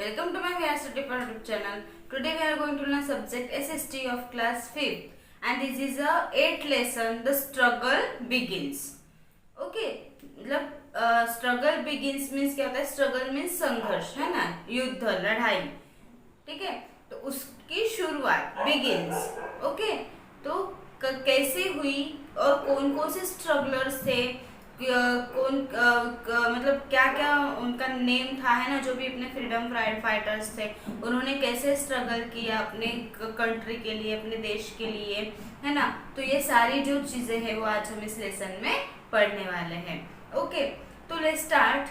Welcome to my VR Study for YouTube channel. Today we are going to learn subject SST of class 5th and this is a 8th lesson. The struggle begins. Okay, मतलब struggle begins means क्या होता है? Struggle means संघर्ष, है ना, युद्ध, लड़ाई, ठीक है। तो उसकी शुरुआत begins. ओके, तो कैसे हुई और कौन कौन से स्ट्रगलर्स थे, कौन मतलब क्या क्या उनका नेम था, है ना, जो भी अपने फ्रीडम फाइटर्स थे, उन्होंने कैसे स्ट्रगल किया अपने कंट्री के लिए, अपने देश के लिए, है ना। तो ये सारी जो चीजें हैं वो आज हम इस लेसन में पढ़ने वाले हैं। ओके, तो let's start.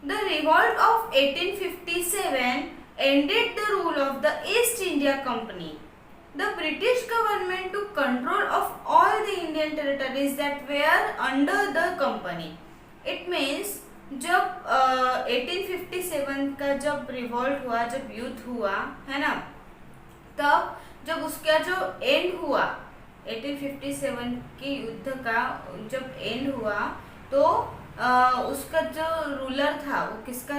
The revolt of 1857 ended the rule of the East India Company. The British government took control of all the Indian territories that were under the company. It means जब 1857 का जब revolt हुआ, जब युद्ध हुआ, है ना, तब जब उसका जो एंड हुआ, 1857 के युद्ध का जब एंड हुआ, तो उसका जो रूलर था वो किसका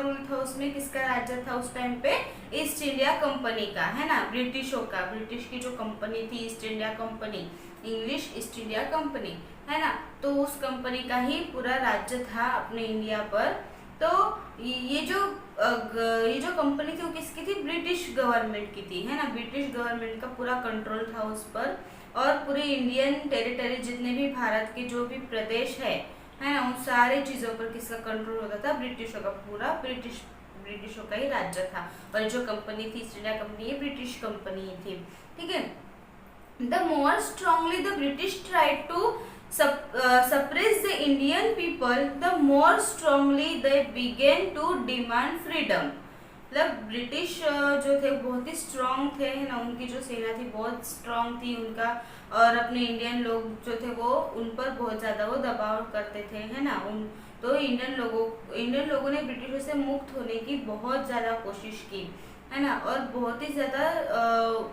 रूल था, उसमें किसका राज्य था उस टाइम पे? ईस्ट इंडिया कंपनी का, है ना, ब्रिटिशों का। ब्रिटिश की जो कंपनी थी East India company, English east India company, है ना, तो उस कंपनी का ही पूरा राज्य था अपने इंडिया पर। तो ये जो कंपनी थी वो किसकी थी? ब्रिटिश गवर्नमेंट की थी, है ना। ब्रिटिश गवर्नमेंट का पूरा कंट्रोल था उस पर, और पूरे इंडियन टेरिटरी, जितने भी भारत के जो भी प्रदेश है ना, उन सारे चीजों पर किसका कंट्रोल होता था? ब्रिटिशों का। पूरा ब्रिटिशों का ही राज्य था, और जो कंपनी थी ईस्ट इंडिया कंपनी, ये ब्रिटिश कंपनी थी, ठीक है। The more strongly the British tried to suppress the Indian people, the more strongly they began to demand freedom. मतलब ब्रिटिश जो थे बहुत ही स्ट्रांग थे, है ना, उनकी जो सेना थी बहुत स्ट्रांग थी उनका, और अपने इंडियन लोग जो थे वो उन पर बहुत ज़्यादा वो दबाव करते थे, है ना। तो इंडियन लोगों ने ब्रिटिशों से मुक्त होने की बहुत ज़्यादा कोशिश की, है ना, और बहुत ही ज़्यादा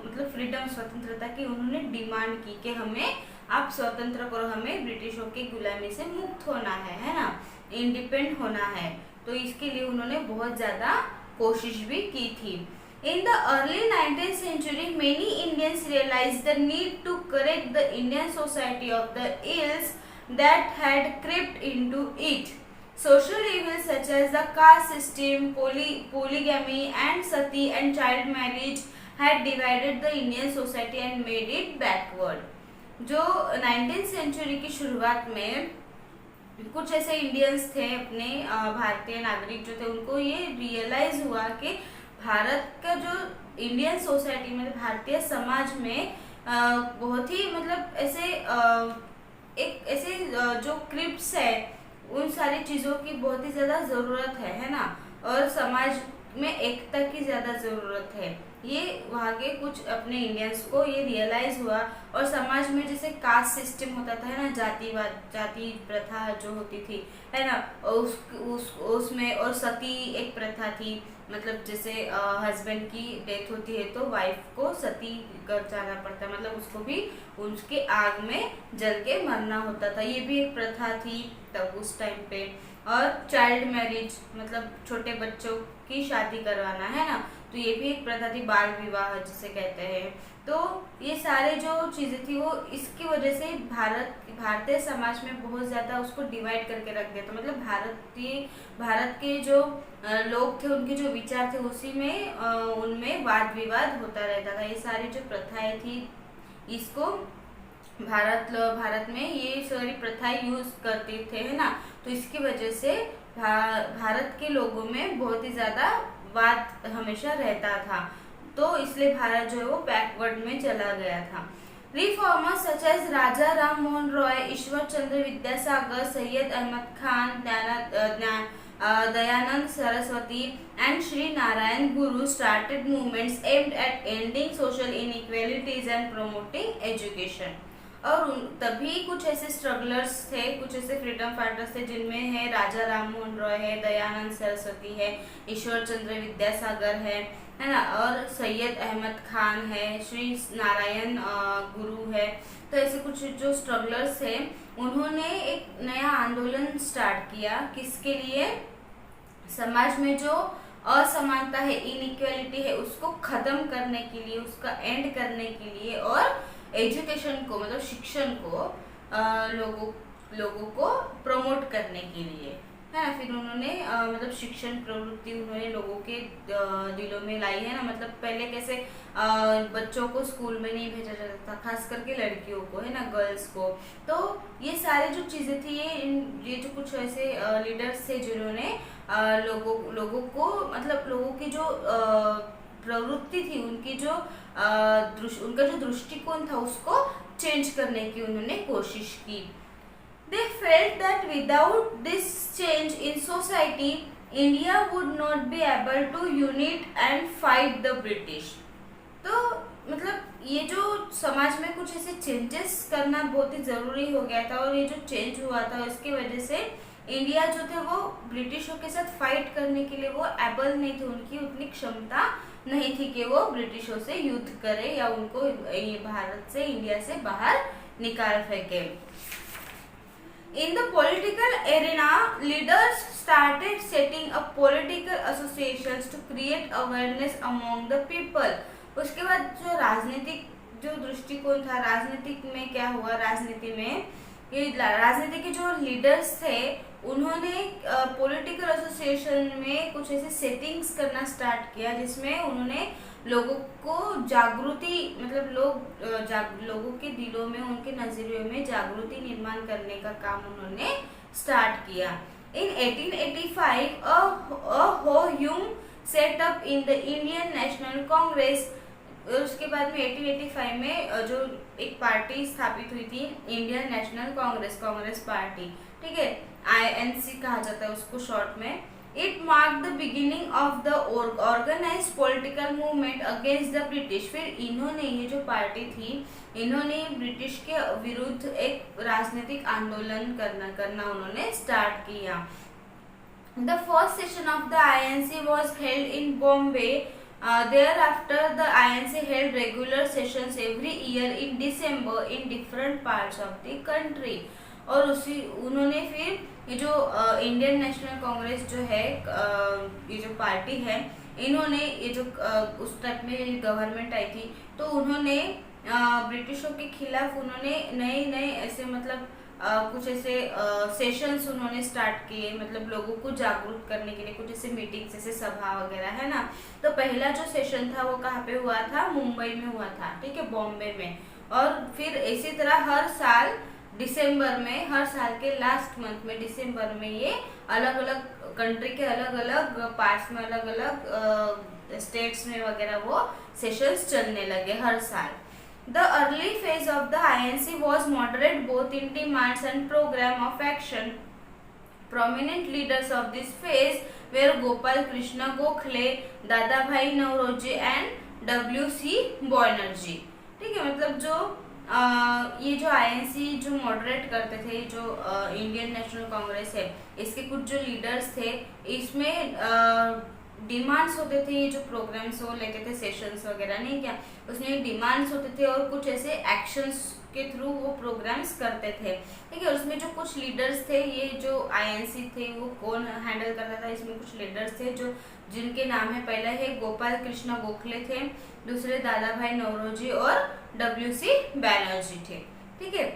मतलब फ्रीडम, स्वतंत्रता की उन्होंने डिमांड की कि हमें आप स्वतंत्र करो, हमें ब्रिटिशों की गुलामी से मुक्त होना है ना, इंडिपेंडेंट होना है। तो इसके लिए उन्होंने बहुत ज़्यादा कोशिश भी की थी। In the early 19th century, many Indians realized the need to correct the Indian society of the ills that had crept into it. Social evils such as the caste system, polygamy and sati and child marriage had divided the Indian society and made it backward. जो 19th century की शुरुआत में कुछ ऐसे Indians थे, अपने भारतीय नागरिक जो थे, उनको ये रियलाइज हुआ कि भारत का जो इंडियन सोसाइटी में, भारतीय समाज में बहुत ही मतलब एक ऐसे जो क्रिप्स है, उन सारी चीज़ों की बहुत ही ज़्यादा ज़रूरत है ना, और समाज में एकता की ज़्यादा ज़रूरत है। ये वहाँ के कुछ अपने इंडियंस को ये रियलाइज हुआ, और समाज में जैसे कास्ट सिस्टम होता था, है ना, जाति प्रथा जो होती थी, है ना, उसमें, और सती एक प्रथा थी, मतलब जैसे हस्बैंड की डेथ होती है तो वाइफ को सती कर जाना पड़ता है, मतलब उसको भी उसके आग में जल के मरना होता था, ये भी एक प्रथा थी तब उस टाइम पे। और चाइल्ड मैरिज, मतलब छोटे बच्चों की शादी करवाना, है ना, तो ये भी एक प्रथा थी, बाल विवाह जिसे कहते हैं। तो ये सारे जो चीज़ें थी वो इसकी वजह से भारतीय समाज में बहुत ज़्यादा उसको डिवाइड करके रख दिया था। मतलब भारत के जो लोग थे, उनके जो विचार थे, उसी में उनमें वाद विवाद होता रहता था। ये सारी जो प्रथाएं थी, इसको भारत में ये सारी प्रथाएं यूज करते थे, है ना, तो इसकी वजह से भारत के लोगों में बहुत ही ज़्यादा वाद हमेशा रहता था, तो इसलिए भारत जो है वो बैकवर्ड में चला गया था। Reformers such as Raja Ram Mohan Roy, Ishwar Chandra Vidyasagar, Syed Ahmed Khan, Dayanand Saraswati and Sri Narayan Guru started movements aimed at ending social inequalities and promoting education. और तभी कुछ ऐसे स्ट्रगलर्स थे, कुछ ऐसे फ्रीडम फाइटर्स थे, जिनमें है राजा राम मोहन रॉय है, दयानंद सरस्वती है, ईश्वर चंद्र विद्यासागर है ना, और सैयद अहमद खान है, श्री नारायण गुरु है। तो ऐसे कुछ जो स्ट्रगलर्स थे, उन्होंने एक नया आंदोलन स्टार्ट किया, किसके लिए? समाज में जो असमानता है, इनइक्वालिटी है, उसको खत्म करने के लिए, उसका एंड करने के लिए, और एजुकेशन को मतलब शिक्षण को लोगों को प्रमोट करने के लिए, है ना। फिर उन्होंने मतलब शिक्षण प्रवृत्ति उन्होंने लोगों के दिलों में लाई, है ना। मतलब पहले कैसे बच्चों को स्कूल में नहीं भेजा जाता था, खास करके लड़कियों को, है ना, गर्ल्स को। तो ये सारे जो चीजें थी, ये जो कुछ ऐसे लीडर्स थे जिन्होंने लोगों को मतलब लोगों की जो प्रवृत्ति थी, उनकी जो उनका जो दृष्टिकोण था उसको चेंज करने की उन्होंने कोशिश की। They felt that without this change in society, India would not be able to unite and fight the British. तो मतलब ये जो समाज में कुछ ऐसे चेंजेस करना बहुत ही ज़रूरी हो गया था, और ये जो चेंज हुआ था इसकी वजह से इंडिया जो थे वो ब्रिटिशों के साथ फाइट करने के लिए वो एबल नहीं थे, उनकी उतनी क्षमता नहीं थी कि वो ब्रिटिशों से युद्ध करे या उनको भारत से, इंडिया से बाहर निकाल फेंके। In the political arena, leaders started setting up political associations to create awareness among the people. उसके बाद जो राजनीतिक जो दृष्टिकोण था, राजनीतिक में क्या हुआ, राजनीति में ये राजनीति के जो लीडर्स थे उन्होंने पॉलिटिकल एसोसिएशन में कुछ ऐसे सेटिंग्स करना स्टार्ट किया जिसमें उन्होंने लोगों को जागृति मतलब लोगों के दिलों में, उनके नजरियों में जागृति निर्माण करने का काम उन्होंने स्टार्ट किया। इन 1885 a Ho Yum set up in the Indian National Congress। उसके बाद में 1885 में जो एक पार्टी स्थापित हुई थी, इंडियन नेशनल कांग्रेस पार्टी, ठीक है, INC कहा जाता है उसको शॉर्ट में। It marked the beginning of the organized political movement against the British। फिर इन्होंने, ये जो पार्टी थी, इन्होंने ब्रिटिश के विरुद्ध एक राजनीतिक आंदोलन करना उन्होंने स्टार्ट किया। The first session of the INC was held in Bombay। Thereafter, the INC held regular sessions every year in December in different parts of the country। और उन्होंने फिर ये जो इंडियन नेशनल कांग्रेस जो है, ये जो पार्टी है, इन्होंने ये जो उस टाइप में गवर्नमेंट आई थी तो उन्होंने ब्रिटिशों के खिलाफ उन्होंने नए ऐसे मतलब कुछ ऐसे सेशंस उन्होंने स्टार्ट किए, मतलब लोगों को जागरूक करने के लिए कुछ ऐसे मीटिंग्स, जैसे सभा वगैरह, है ना। तो पहला जो सेशन था वो कहाँ पे हुआ था, मुंबई में हुआ था, ठीक है, बॉम्बे में। और फिर इसी तरह हर साल दिसंबर में, हर साल के लास्ट मंथ में दिसंबर में ये अलग अलग कंट्री के अलग अलग पार्ट्स में, अलग अलग स्टेट्स में वगैरह वो सेशंस चलने लगे हर साल। The early phase of the INC was moderate both in demands and program of action. Prominent leaders of this phase were Gopal Krishna Gokhale, Dadabhai Naoroji and W.C. Banerjee। ठीक है, मतलब जो ये जो INC जो मॉडरेट करते थे, जो इंडियन नेशनल कांग्रेस है, इसके कुछ जो लीडर्स थे, इसमें डिमांड्स होते थे, ये जो प्रोग्राम्स वो लेते थे, सेशंस वगैरह, नहीं क्या, उसमें डिमांड्स होते थे और कुछ ऐसे एक्शंस के थ्रू वो प्रोग्राम्स करते थे, ठीक है। उसमें जो कुछ लीडर्स थे, ये जो INC थे वो कौन हैंडल करता था, इसमें कुछ लीडर्स थे जो जिनके नाम है, पहले है गोपाल कृष्ण गोखले थे, दूसरे दादा भाई नौरोजी और W.C. बैनर्जी थे, ठीक है।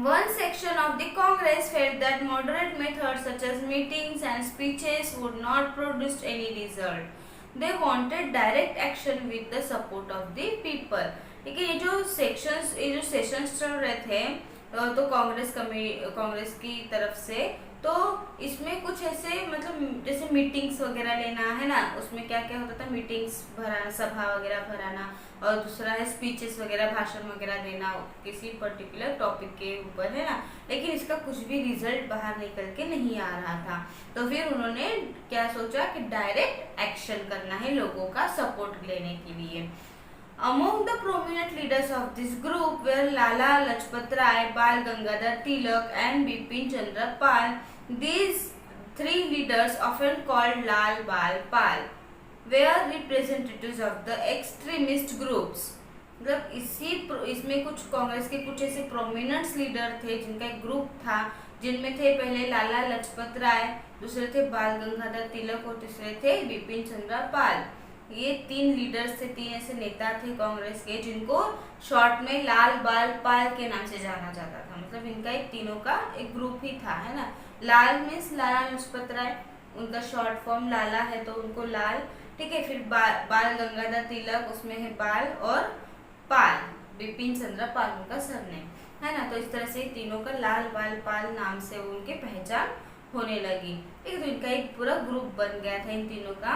One section of the Congress felt that moderate methods such as meetings and speeches would not produce any result. They wanted direct action with the support of the people। ठीक है, ये जो सेशंस चल रहे थे तो कांग्रेस की तरफ से, तो इसमें कुछ ऐसे मतलब जैसे मीटिंग्स वगैरह लेना, है ना, उसमें क्या क्या होता था, मीटिंग्स भराना, सभा वगैरह भराना, और दूसरा है स्पीचेस वगैरह, भाषण वगैरह देना किसी पर्टिकुलर टॉपिक के ऊपर, है ना। लेकिन इसका कुछ भी रिजल्ट बाहर निकल के नहीं आ रहा था, तो फिर उन्होंने क्या सोचा कि डायरेक्ट एक्शन करना है लोगों का सपोर्ट लेने के लिए। Among the prominent leaders of this group were Lala Lajpat Rai, Bal Gangadhar Tilak and Bipin Chandra Pal। These three leaders, often called Lal Bal Pal, were representatives of the extremist groups। मतलब इसमें कुछ कांग्रेस के कुछ ऐसे prominent leader थे जिनका एक group था, जिनमें थे पहले लाला लाजपत राय, दूसरे थे बाल गंगाधर तिलक और तीसरे थे बिपिन चंद्र पाल। ये 3 लीडर्स थे, 3 ऐसे नेता थे कांग्रेस के जिनको शॉर्ट में लाल बाल पाल के नाम से जाना जाता था। मतलब इनका एक तीनों का एक ग्रुप ही था, है ना। लाल मीन्स लाला लाजपत राय, उनका शॉर्ट फॉर्म लाला है तो उनको लाल, ठीक है। फिर बाल गंगाधर तिलक, उसमें है बाल, और पाल बिपिन चंद्र पाल उनका सरनेम, है ना। तो इस तरह से तीनों का लाल बाल पाल नाम से उनके पहचान होने लगी, ठीक है। तो इनका एक पूरा ग्रुप बन गया था इन तीनों का,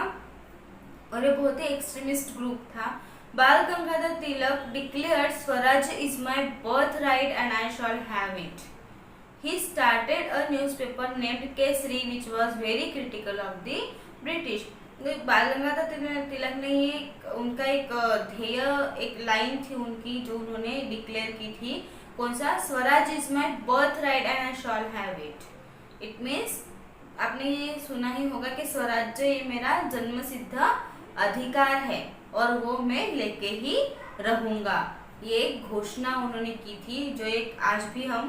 और ये बहुत ही एक्सट्रीमिस्ट ग्रुप था। Bal Gangadhar Tilak declared Swaraj is my birthright and I shall have it. He started a newspaper named Kesari which was very critical of the British. बाल गंगाधर तिलक ने ये उनका एक ध्येय, एक लाइन थी उनकी जो उन्होंने डिक्लेयर की थी, कौन सा, Swaraj is my birthright and I shall have it. It means आपने ये सुना ही होगा कि स्वराज्य ये मेरा जन्मसिद्ध अधिकार है और वो मैं लेके ही रहूंगा। ये एक घोषणा उन्होंने की थी, जो एक आज भी हम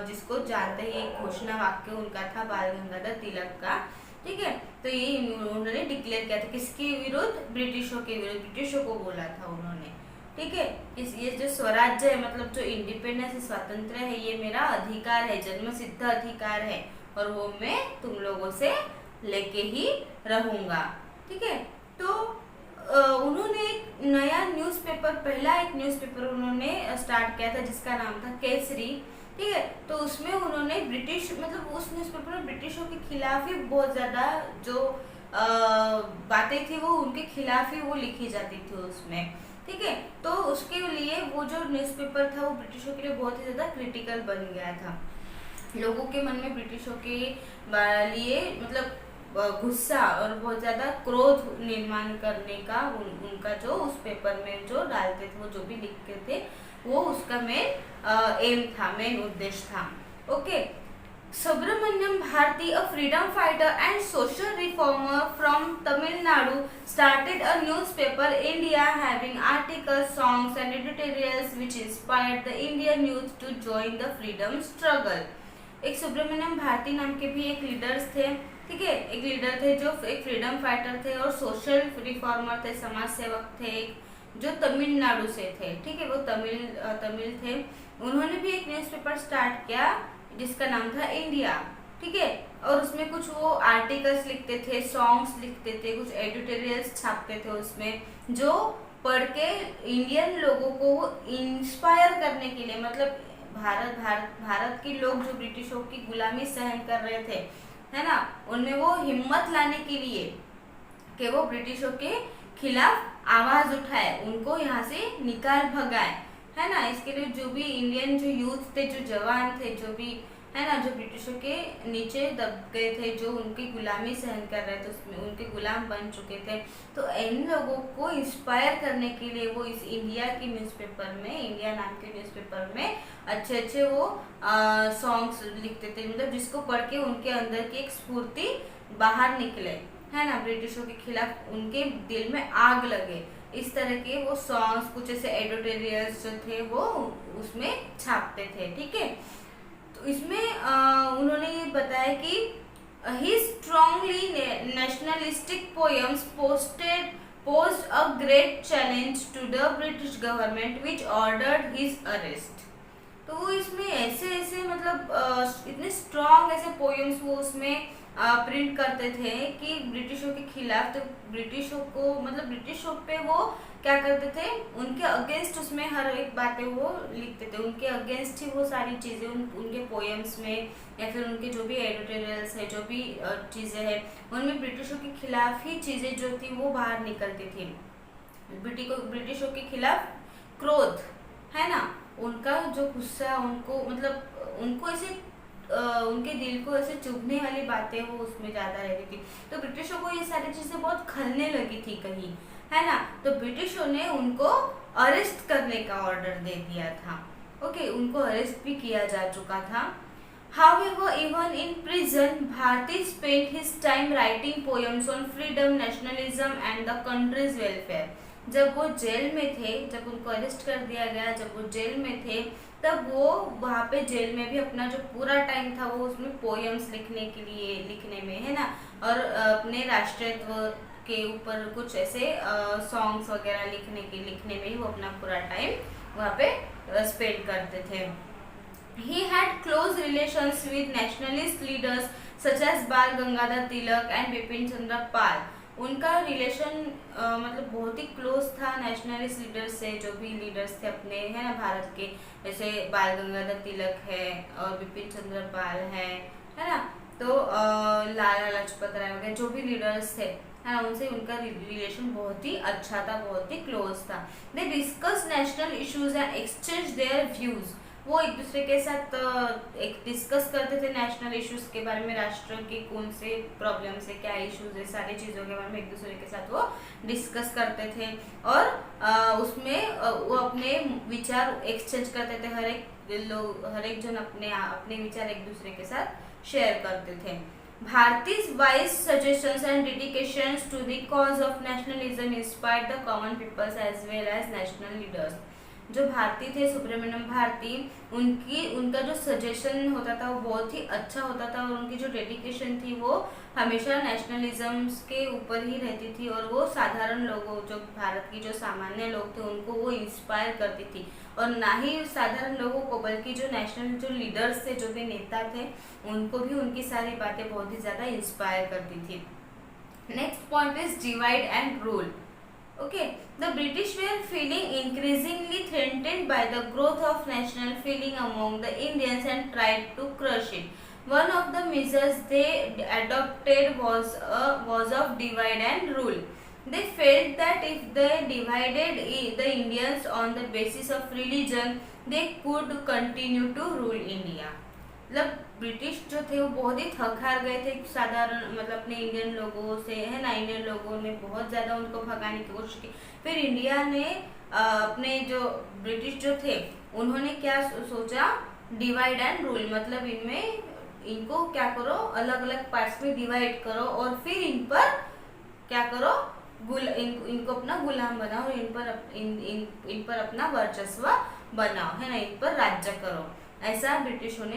जिसको जानते हैं, एक घोषणा वाक्य उनका था बाल गंगाधर तिलक का, ठीक है। तो ये उन्होंने डिक्लेयर किया था किसके विरुद्ध, ब्रिटिशों के विरुद्ध, ब्रिटिशों को बोला था उन्होंने, ठीक है। ये जो स्वराज्य है, मतलब जो इंडिपेंडेंस, स्वतंत्र है, ये मेरा अधिकार है, जन्मसिद्ध अधिकार है, और वो मैं तुम लोगों से लेके ही रहूंगा, ठीक है। तो उन्होंने एक नया न्यूज़पेपर, पहला एक न्यूज़पेपर उन्होंने स्टार्ट किया था जिसका नाम था केसरी, ठीक है। तो उसमें उन्होंने ब्रिटिश, मतलब उस न्यूज़पेपर में ब्रिटिशों के खिलाफ ही बहुत ज़्यादा जो बातें थी वो उनके खिलाफ ही वो लिखी जाती थी उसमें, ठीक है। तो उसके लिए वो जो न्यूज़पेपर था वो ब्रिटिशों के लिए बहुत ही ज़्यादा क्रिटिकल बन गया था। लोगों के मन में ब्रिटिशों के लिए मतलब गुस्सा और बहुत ज़्यादा क्रोध निर्माण करने का उनका जो उस पेपर में जो डालते थे, वो जो भी लिखते थे, वो उसका एम था, मेन उद्देश्य था, okay. Subramania Bharati, a freedom fighter and social reformer from Tamil Nadu, started a newspaper India having articles, songs and editorials which inspired the Indian youth to join the freedom struggle. एक सुब्रमण्यम भारती नाम के भी एक लीडर्स थे, ठीक है। एक लीडर थे जो एक फ्रीडम फाइटर थे और सोशल रिफॉर्मर थे, समाज सेवक थे, जो तमिलनाडु से थे, ठीक है। वो तमिल थे। उन्होंने भी एक न्यूज़पेपर स्टार्ट किया जिसका नाम था इंडिया, ठीक है। और उसमें कुछ वो आर्टिकल्स लिखते थे, सॉन्ग्स लिखते थे, कुछ एडिटोरियल्स छापते थे उसमें, जो पढ़ के इंडियन लोगों को इंस्पायर करने के लिए, मतलब भारत के लोग जो ब्रिटिशों की गुलामी सहन कर रहे थे, है ना, उनमें वो हिम्मत लाने के लिए कि वो ब्रिटिशों के खिलाफ आवाज उठाए, उनको यहाँ से निकाल भगाए, है ना। इसके लिए जो भी इंडियन जो यूथ थे, जो जवान थे, जो भी है ना, जो ब्रिटिशों के नीचे दब गए थे, जो उनकी गुलामी सहन कर रहे थे, उसमें उनके गुलाम बन चुके थे, तो इन लोगों को इंस्पायर करने के लिए वो इस इंडिया के न्यूज़पेपर में, इंडिया नाम के न्यूज़पेपर में अच्छे अच्छे वो सॉन्ग्स लिखते थे, मतलब जिसको पढ़ के उनके अंदर की एक स्फूर्ति बाहर निकले, है ना, ब्रिटिशों के खिलाफ उनके दिल में आग लगे, इस तरह के वो सॉन्ग्स, कुछ ऐसे एडिटोरियल्स जो थे वो उसमें छापते थे, ठीक है। तो इसमें उन्होंने ये बताया कि he strongly nationalistic poems posed a great challenge to the British government which ordered his arrest. तो वो इसमें ऐसे मतलब इतने स्ट्रॉन्ग ऐसे पोएम्स वो उसमें प्रिंट करते थे कि ब्रिटिशों के खिलाफ, तो ब्रिटिशों को मतलब ब्रिटिशों पे वो क्या करते थे, उनके अगेंस्ट उसमें हर एक बातें वो लिखते थे, उनके अगेंस्ट ही वो सारी चीज़ें उनके पोएम्स में या फिर उनके जो भी एडिटोरियल्स है, जो भी चीज़ें हैं, उनमें ब्रिटिशों के खिलाफ ही चीज़ें जो थी वो बाहर निकलती थी। ब्रिटिशों के खिलाफ क्रोध, है ना, उनका जो गुस्सा, उनको मतलब उनको ऐसे उनके दिल को ऐसे चुभने वाली बातें वो उसमें ज़्यादा रहती थी। तो ब्रिटिशों को ये सारी चीज़ें बहुत खलने लगी थी कहीं, है ना, तो ब्रिटिशों ने उनको अरेस्ट करने का ऑर्डर दे दिया था, ओके, उनको अरेस्ट भी किया जा चुका था। However, even in prison, Bharti spent his time writing poems on freedom, nationalism and the country's welfare. जब वो जेल में थे, जब उनको अरेस्ट कर दिया गया, जब वो जेल में थे, तब वो वहाँ पे जेल में भी अपना जो पूरा टाइम था वो उसमें पोयम्स लिखने में, है ना, और अपने राष्ट्रीयत्व के ऊपर कुछ ऐसे सॉन्ग्स वगैरह लिखने में ही वो अपना पूरा टाइम वहाँ पे स्पेंड करते थे। He had close relations with nationalist leaders such as Bal Gangadhar Tilak and Bipin Chandra Pal. उनका रिलेशन मतलब बहुत ही क्लोज था नेशनलिस्ट लीडर्स से, जो भी लीडर्स थे अपने, है ना, भारत के, जैसे बाल गंगाधर तिलक है और बिपिन चंद्र पाल है ना, तो लाला लाजपत राय वगैरह जो भी लीडर्स थे, है ना, उनसे उनका रिलेशन बहुत ही अच्छा था, बहुत ही क्लोज था। They discuss national issues and exchange their views. वो एक दूसरे के साथ एक डिस्कस करते थे नेशनल इश्यूज के बारे में, राष्ट्र के कौन से प्रॉब्लम से क्या इश्यूज है, सारी चीज़ों के बारे में एक दूसरे के साथ वो डिस्कस करते थे, और उसमें वो अपने विचार एक्सचेंज करते थे। हर एक जन अपने विचार एक दूसरे के साथ शेयर करते थे। Bharati's wise suggestions and dedications to the cause of nationalism inspired the common peoples as well as national leaders। जो भारती थे, सुब्रमण्यम भारती, उनका जो सजेशन होता था वो बहुत ही अच्छा होता था, और उनकी जो डेडिकेशन थी वो हमेशा नेशनलिज्म के ऊपर ही रहती थी, और वो साधारण लोगों, जो भारत की जो सामान्य लोग थे, उनको वो इंस्पायर करती थी, और ना ही साधारण लोगों को बल्कि जो नेशनल जो लीडर्स थे, जो भी नेता थे, उनको भी उनकी सारी बातें बहुत ही ज़्यादा इंस्पायर करती थी। Next point is divide and rule. Okay, the British were feeling increasingly threatened by the growth of national feeling among the Indians and tried to crush it. One of the measures they adopted was of divide and rule. They felt that if they divided the Indians on the basis of religion, they could continue to rule India. मतलब British जो थे वो बहुत ही थक हार गए थे साधारण, मतलब अपने इंडियन लोगों से, है ना, इंडियन लोगों ने बहुत ज़्यादा उनको भगाने की कोशिश की। फिर इंडिया ने अपने जो ब्रिटिश जो थे उन्होंने क्या सोचा, डिवाइड एंड रूल, मतलब इनको क्या करो, अलग अलग पार्ट्स में डिवाइड करो, और फिर इन पर क्या करो, इनको अपना गुलाम बनाओ, इन पर अपना वर्चस्व बनाओ, है ना, इन पर राज्य करो। ऐसा ब्रिटिशों ने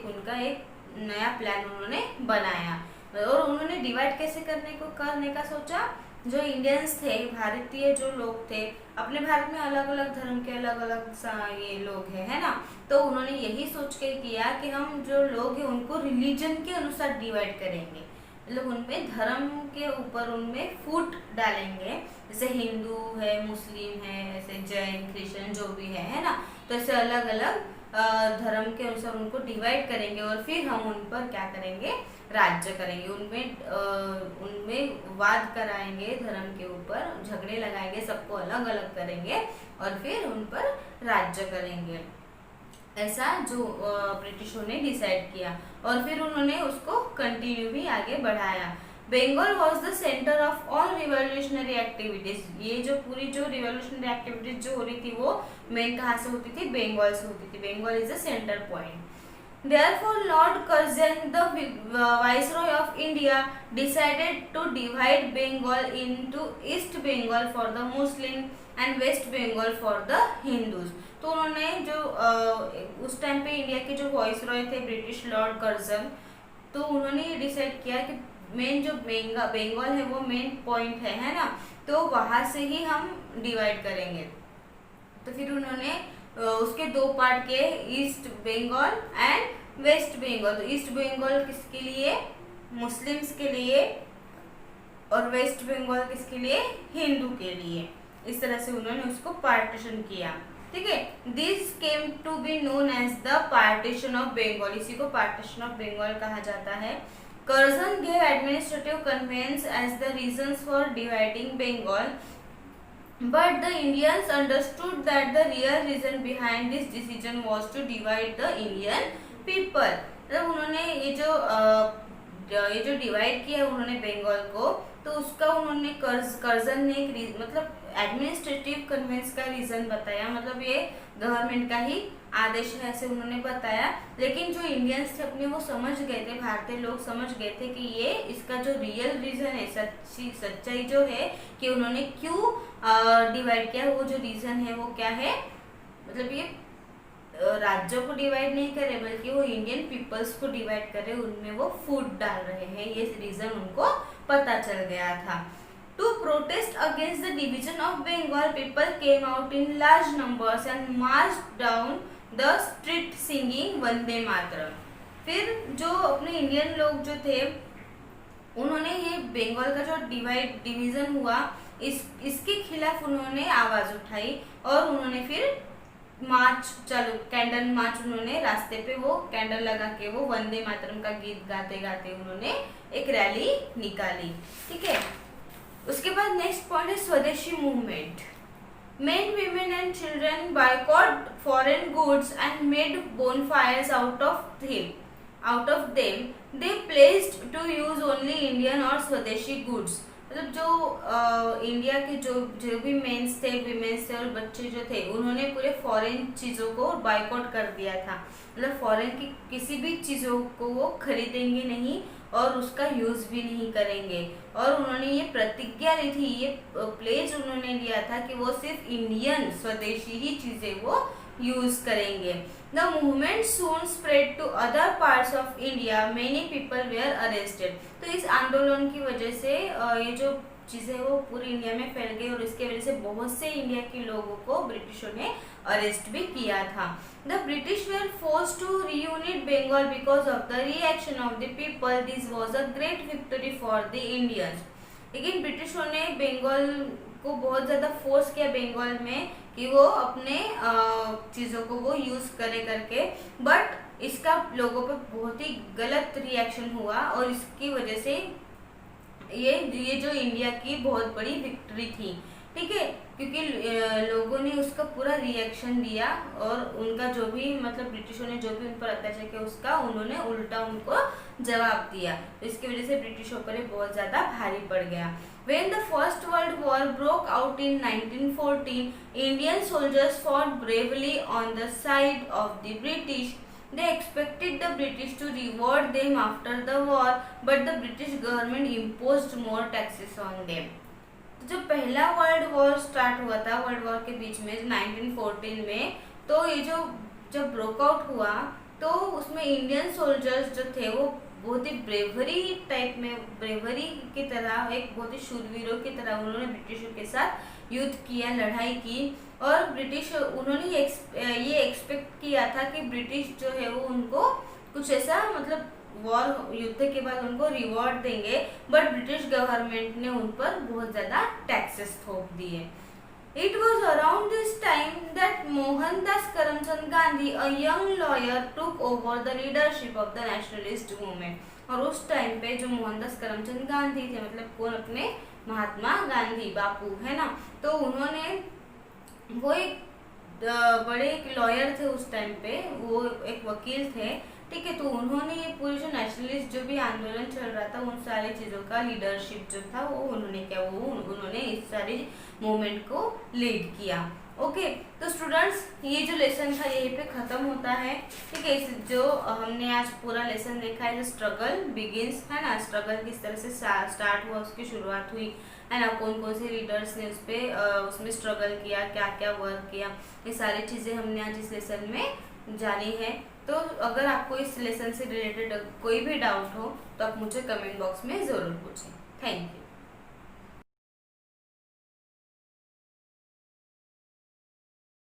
उनका एक नया प्लान उन्होंने बनाया, और उन्होंने डिवाइड कैसे करने का सोचा। जो इंडियंस थे, भारतीय जो लोग थे, अपने भारत में अलग अलग धर्म के अलग अलग ये लोग हैं, है ना, तो उन्होंने यही सोच के किया कि हम जो लोग हैं उनको रिलीजन के अनुसार डिवाइड करेंगे, मतलब उनमें धर्म के ऊपर उनमें फूट डालेंगे, जैसे हिंदू है, मुस्लिम है, ऐसे जैन क्रिश्चियन जो भी है ना, तो ऐसे अलग अलग धर्म के अनुसार उनको डिवाइड करेंगे, और फिर हम उन पर क्या करेंगे, राज्य करेंगे, उनमें वाद कराएंगे, धर्म के ऊपर झगड़े लगाएंगे, सबको अलग अलग करेंगे, और फिर उन पर राज्य करेंगे। ऐसा जो ब्रिटिशों ने डिसाइड किया, और फिर उन्होंने उसको कंटिन्यू भी आगे बढ़ाया। Bengal was the centre of all revolutionary activities. ये जो पूरी जो रिवोल्यूशनरी एक्टिविटीज जो हो रही थी वो मेन कहाँ से होती थी, बंगाल से होती थी। Bengal is the centre point. Therefore, Lord Curzon, the Viceroy of India, decided to divide Bengal into East Bengal for the Muslim and West Bengal for the Hindus। तो उन्होंने जो उस टाइम पे इंडिया के जो वाइसरॉय थे ब्रिटिश लॉर्ड कर्जन, तो उन्होंने ये डिसाइड किया कि मेन जो बंगाल है वो मेन पॉइंट है ना, तो वहाँ से ही हम डिवाइड करेंगे। तो फिर उन्होंने उसके दो पार्ट किए, East Bengal and West Bengal. तो ईस्ट बंगाल किसके लिए, मुस्लिम्स के लिए, और वेस्ट बंगाल किसके लिए, हिंदू के लिए। इस तरह से उन्होंने उसको पार्टीशन किया, ठीक है। This came to be known as the partition of Bengal. इसी को पार्टीशन ऑफ बंगाल कहा जाता है। Curzon gave administrative convenience as the reasons for dividing Bengal, but the Indians understood that the real reason behind this decision was to divide the Indian people। मतलब उन्होंने ये जो ये जो डिवाइड किया उन्होंने बंगाल को, तो उसका उन्होंने कर्जन ने एक मतलब एडमिनिस्ट्रेटिव कन्वेंस का रीजन बताया, मतलब ये गवर्नमेंट का ही आदेश है ऐसे उन्होंने बताया। लेकिन जो इंडियंस थे अपने वो समझ गए थे, भारतीय लोग समझ गए थे कि ये इसका जो रियल रीजन है, सच्चाई जो है कि उन्होंने क्यों डिवाइड किया, वो जो रीजन है वो क्या है, मतलब ये राज्यों को डिवाइड नहीं करे बल्कि वो इंडियन पीपल्स को डिवाइड करे, उनमें वो फूट डाल रहे हैं, ये रीजन उनको पता चल गया था। To protest against the division of Bengal, people came out in large numbers and marched down the street singing Vande Mataram. फिर जो अपने इंडियन लोग जो थे उन्होंने ये बंगाल का जो डिवीजन हुआ इसके खिलाफ उन्होंने आवाज उठाई और उन्होंने फिर मार्च कैंडल मार्च, उन्होंने रास्ते पे वो कैंडल लगा के वो वंदे मातरम का गीत गाते गाते उन्होंने एक रैली निकाली। ठीक है, उसके बाद नेक्स्ट पॉइंट है स्वदेशी movement. Men, women and children boycott foreign goods and made bonfires out of them. They pledged to use only Indian or स्वदेशी goods. मतलब जो इंडिया के जो भी मेंस थे, विमेन्स थे और बच्चे जो थे उन्होंने पूरे फॉरेन चीज़ों को बाइकआउट कर दिया था, मतलब फॉरेन की किसी भी चीज़ों को वो खरीदेंगे नहीं और उसका यूज़ भी नहीं करेंगे। और उन्होंने ये प्रतिज्ञा ली थी, ये प्लेज उन्होंने लिया था कि वो सिर्फ इंडियन स्वदेशी ही चीज़ें वो यूज़ करेंगे। The movement soon spread to other parts of India, many people were arrested. तो इस आंदोलन की वजह से ये जो चीज़ें वो पूरी इंडिया में फैल गई और इसके वजह से बहुत से इंडिया के लोगों को ब्रिटिशों ने अरेस्ट भी किया था। The British were forced to reunite Bengal because of the reaction of the people. This was a great victory for the Indians. लेकिन ब्रिटिशों ने बंगाल को बहुत ज़्यादा फोर्स किया बंगाल में कि वो अपने चीज़ों को वो यूज़ करे करके, बट इसका लोगों पर बहुत ही गलत रिएक्शन हुआ और इसकी वजह से ये जो इंडिया की बहुत बड़ी विक्ट्री थी। ठीक है, क्योंकि लोगों ने उसका पूरा रिएक्शन दिया और उनका जो भी मतलब ब्रिटिशों ने जो भी उन पर अत्याचार किया उसका उन्होंने उल्टा उनको जवाब दिया, तो इसकी वजह से ब्रिटिशों पर बहुत ज़्यादा भारी पड़ गया। When the First World War broke out in 1914, Indian soldiers fought bravely on the side of the British. They expected the British to reward them after the war, but the British government imposed more taxes on them. जो पहला world war start हुआ था, world war के बीच में 1914 में, तो ये जो जब ब्रोकआउट हुआ तो उसमें इंडियन सोल्जर्स जो थे वो बहुत ही ब्रेवरी टाइप में, ब्रेवरी की तरह, एक बहुत ही शूरवीरों की तरह उन्होंने ब्रिटिशों के साथ युद्ध किया, लड़ाई की। और ब्रिटिश उन्होंने ये एक्सपेक्ट किया था कि ब्रिटिश जो है वो उनको कुछ ऐसा मतलब वॉर युद्ध के बाद उनको रिवॉर्ड देंगे, बट ब्रिटिश गवर्नमेंट ने उन पर बहुत ज़्यादा टैक्सेस थोप दिए। It was around this time that Mohandas Karamchand Gandhi, a young lawyer, took over the leadership of the nationalist movement. और उस टाइम पे जो मोहनदास करमचंद गांधी थे, मतलब कौन, अपने महात्मा गांधी बापू है ना, तो उन्होंने वो एक बड़े एक लॉयर थे उस टाइम पे, वो एक वकील थे। ठीक है, तो उन्होंने ये पूरी जो नेशनलिस्ट जो भी आंदोलन चल रहा था उन सारी चीज़ों का लीडरशिप जो था वो उन्होंने क्या, वो उन्होंने इस सारी मूवमेंट को लीड किया। ओके, तो स्टूडेंट्स ये जो लेसन था यहीं पे ख़त्म होता है। ठीक है, जो हमने आज पूरा लेसन देखा है, जो स्ट्रगल बिगिंस है ना, स्ट्रगल किस तरह से स्टार्ट हुआ, उसकी शुरुआत हुई है ना, कौन कौन से लीडर्स ने उसमें स्ट्रगल किया, क्या क्या वर्क किया, ये सारी चीज़ें हमने आज इस लेसन में जानी है। तो अगर आपको इस लेसन से रिलेटेड कोई भी डाउट हो तो आप मुझे कमेंट बॉक्स में ज़रूर पूछें। Thank you.